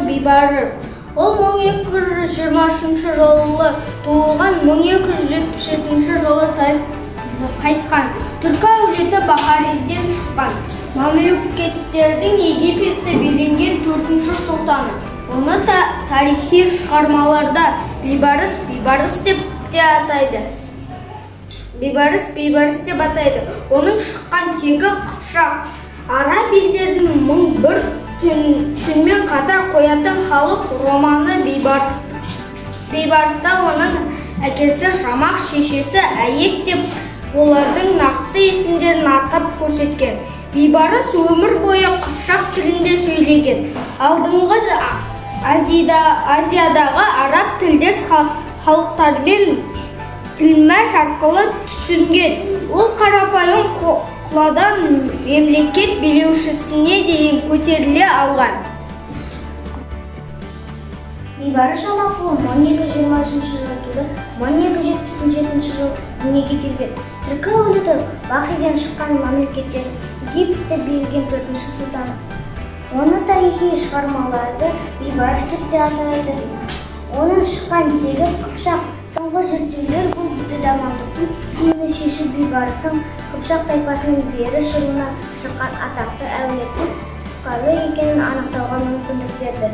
бейбарыс. Ол 1220 жылы туылған, 1277 жылы қайтқан. Түркі әулеті Бахариден шыққан. Мамлюкеттердің Египетті билеген 4-ші сұлтаны. Оны тарихи шығармаларда бейбарыс деп атайды. Оның шыққан тегі Қыпшақ. Араб елдердің 1001 түнмен қатар қоятын халық романы Бейбарыста оның әкесі Жамақ, шешесі Әйек деп олардың нақты есімдерін атап көрсеткен. Бейбарыс өмір бойы Қыпшақ тілінде сөйлеген. Алдыңғы Азиядағы араб тілдес халықтармен тілмәш арқылы түсінген. Ол қарапайым құладан мемлекет билеушісіне дейін көтеріле алған. Бейбарыс Жамақұлы 1223 жылы туды, 1277 жылы дүниеге келген. Түркі әулеті Бахриден шыққан, мемлекеттер Египетті билеген 4-ші сұлтаны. Оны тарихи шығармаларды бейбарыс деп атайды. Оның шыққан тегі Қыпшақ. Соңғы зерттеулер бұл дәмандықтың түйіні шешіп бейбарыстың Қыпшақ тайпасының бері шығуына шыққан атақты әулеттің тұтқалы екенін анықтауға мүмкіндік берді.